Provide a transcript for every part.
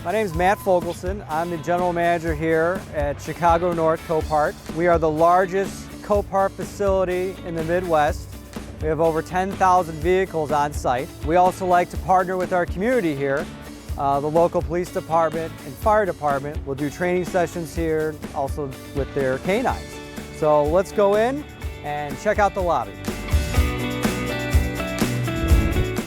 My name is Matt FOGLESON. I'm the general manager here at Chicago North Copart. We are the largest Copart facility in the Midwest. We have over 10,000 vehicles on site. We also like to partner with our community here. The local police department and fire department will do training sessions here, also with their canines. So let's go in and check out the lobby.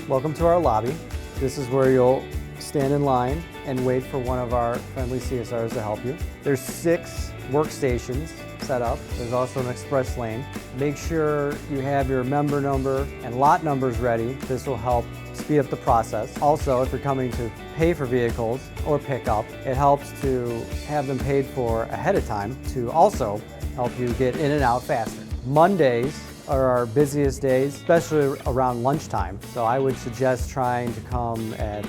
Welcome to our lobby. This is where you'll stand in line and wait for one of our friendly CSRs to help you. There's 6 workstations set up. There's also an express lane. Make sure you have your member number and lot numbers ready. This will help speed up the process. Also, if you're coming to pay for vehicles or pick up, it helps to have them paid for ahead of time to also help you get in and out faster. Mondays are our busiest days, especially around lunchtime. So I would suggest trying to come at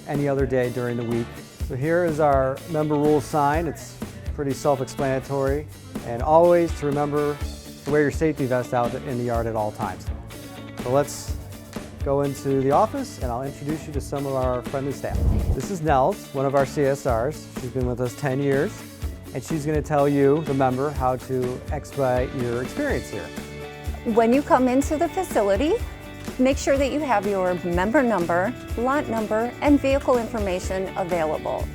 any other day during the week. So here is our member rules sign. It's pretty self-explanatory. And always to remember to wear your safety vest out in the yard at all times. So let's go into the office and I'll introduce you to some of our friendly staff. This is NELS, one of our CSRs. She's been with us 10 years. And she's going to tell you, the member, how to expedite your experience here. When you come into the facility, make sure that you have your member number, lot number, and vehicle information available.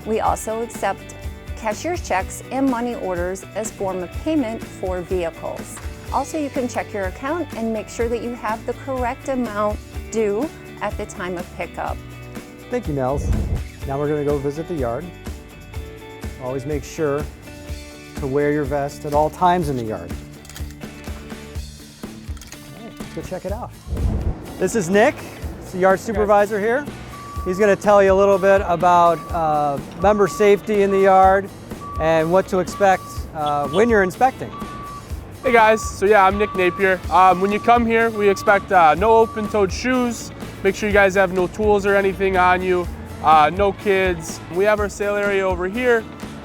We also accept cashier's checks and money orders as form of payment for vehicles. Also, you can check your account and make sure that you have the correct amount due at the time of pickup. Thank you, Nels. Now we're going to go visit the yard. Always make sure to wear your vest at all times in the yard. Let's go check it out. This is Nick, he's the yard supervisor here. He's going to tell you a little bit about member safety in the yard and what to expect when you're inspecting. Hey guys, so yeah, I'm Nick Napier. When you come here, we expect no open-toed shoes. Make sure you guys have no tools or anything on you. No kids. We have our sale area over here.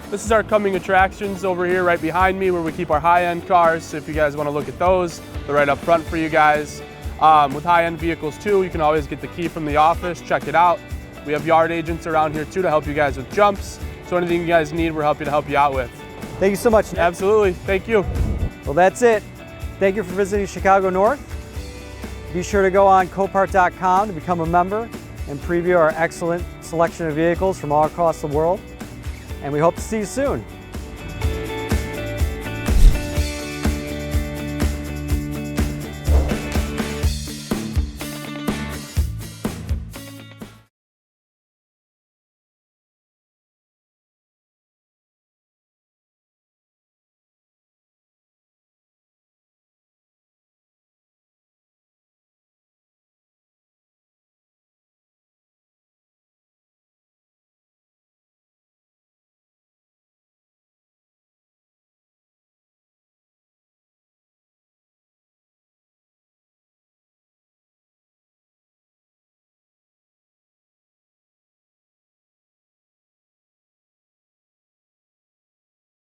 This is our coming attractions over here right behind me where we keep our high-end cars. So if you guys want to look at those, they're right up front for you guys. With high-end vehicles too, you can always get the key from the office, check it out. We have yard agents around here too to help you guys with jumps. So anything you guys need, we're happy to help you out with. Thank you so much, Nick. Absolutely, thank you. Well, that's it. Thank you for visiting Chicago North. Be sure to go on Copart.com to become a member and preview our excellent selection of vehicles from all across the world. And we hope to see you soon.